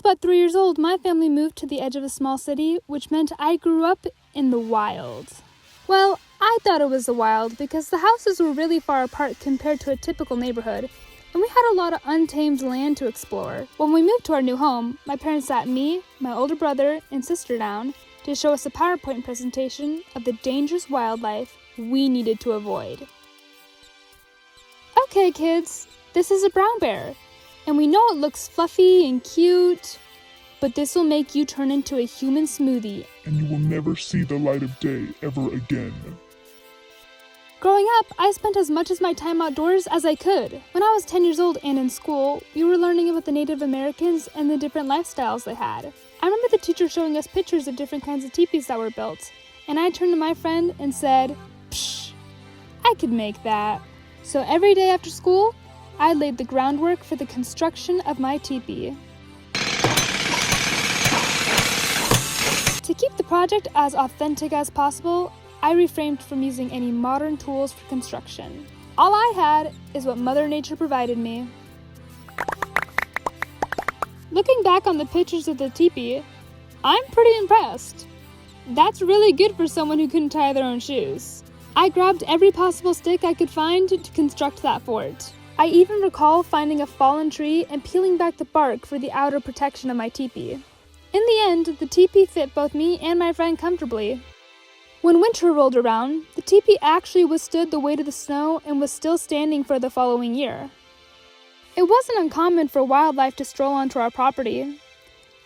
about 3 years old, my family moved to the edge of a small city, which meant I grew up in the wild. Well, I thought it was the wild because the houses were really far apart compared to a typical neighborhood, and we had a lot of untamed land to explore. When we moved to our new home, my parents sat me, my older brother, and sister down to show us a PowerPoint presentation of the dangerous wildlife we needed to avoid. Okay, kids, this is a brown bear, and we know it looks fluffy and cute, but this will make you turn into a human smoothie, and you will never see the light of day ever again. Growing up, I spent as much of my time outdoors as I could. When I was 10 years old and in school, we were learning about the Native Americans and the different lifestyles they had. I remember the teacher showing us pictures of different kinds of teepees that were built, and I turned to my friend and said, "Psh, I could make that." So every day after school, I laid the groundwork for the construction of my teepee. To keep the project as authentic as possible, I refrained from using any modern tools for construction. All I had is what Mother Nature provided me. Looking back on the pictures of the teepee, I'm pretty impressed. That's really good for someone who couldn't tie their own shoes. I grabbed every possible stick I could find to construct that fort. I even recall finding a fallen tree and peeling back the bark for the outer protection of my teepee. In the end, the teepee fit both me and my friend comfortably. When winter rolled around, the teepee actually withstood the weight of the snow and was still standing for the following year. It wasn't uncommon for wildlife to stroll onto our property.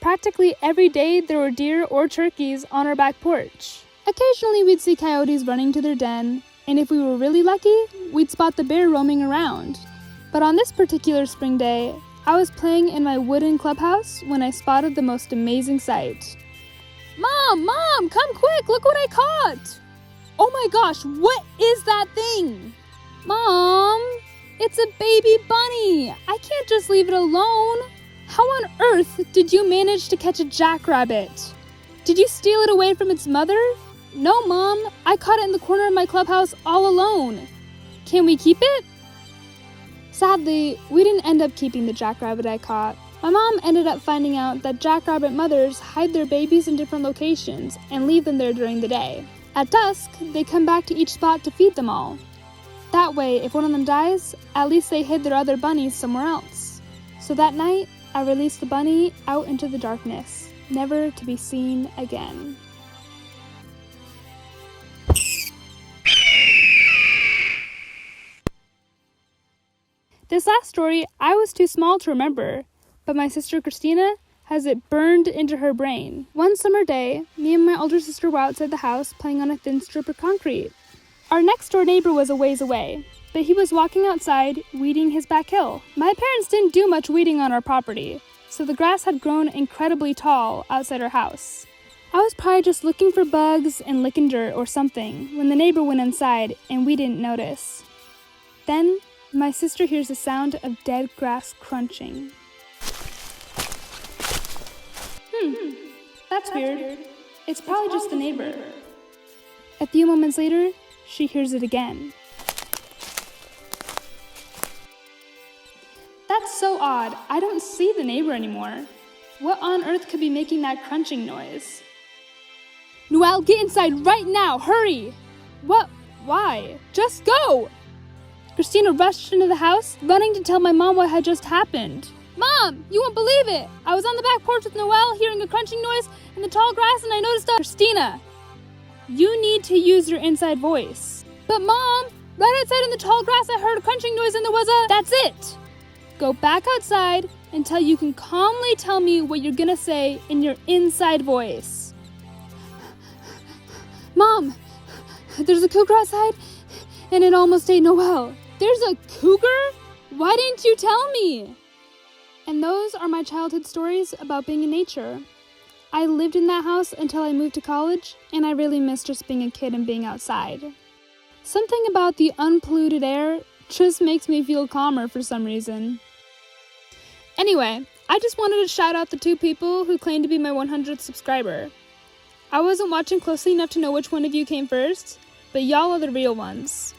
Practically every day there were deer or turkeys on our back porch. Occasionally we'd see coyotes running to their den, and if we were really lucky, we'd spot the bear roaming around. But on this particular spring day, I was playing in my wooden clubhouse when I spotted the most amazing sight. Mom, come quick, look what I caught! Oh my gosh, what is that thing? Mom, it's a baby bunny. I can't just leave it alone. How on earth did you manage to catch a jackrabbit? Did you steal it away from its mother? No, Mom, I caught it in the corner of my clubhouse all alone. Can we keep it? Sadly, we didn't end up keeping the jackrabbit I caught. My mom ended up finding out that jackrabbit mothers hide their babies in different locations and leave them there during the day. At dusk, they come back to each spot to feed them all. That way, if one of them dies, at least they hid their other bunnies somewhere else. So that night, I released the bunny out into the darkness, never to be seen again. This last story, I was too small to remember, but my sister Christina has it burned into her brain. One summer day, me and my older sister were outside the house playing on a thin strip of concrete. Our next door neighbor was a ways away, but he was walking outside, weeding his back hill. My parents didn't do much weeding on our property, so the grass had grown incredibly tall outside our house. I was probably just looking for bugs and licking dirt or something when the neighbor went inside and we didn't notice. Then, my sister hears the sound of dead grass crunching. That's weird. It's probably just the neighbor. A few moments later, she hears it again. That's so odd. I don't see the neighbor anymore. What on earth could be making that crunching noise? Noelle, get inside right now! Hurry! What? Why? Just go! Christina rushed into the house, running to tell my mom what had just happened. Mom, you won't believe it! I was on the back porch with Noelle, hearing a crunching noise in the tall grass, and I noticed Christina, you need to use your inside voice. But Mom, right outside in the tall grass I heard a crunching noise and there was a... That's it! Go back outside until you can calmly tell me what you're gonna say in your inside voice. Mom, there's a cougar outside and it almost ate Noelle. There's a cougar? Why didn't you tell me? And those are my childhood stories about being in nature. I lived in that house until I moved to college, and I really miss just being a kid and being outside. Something about the unpolluted air just makes me feel calmer for some reason. Anyway, I just wanted to shout out the 2 people who claimed to be my 100th subscriber. I wasn't watching closely enough to know which one of you came first, but y'all are the real ones.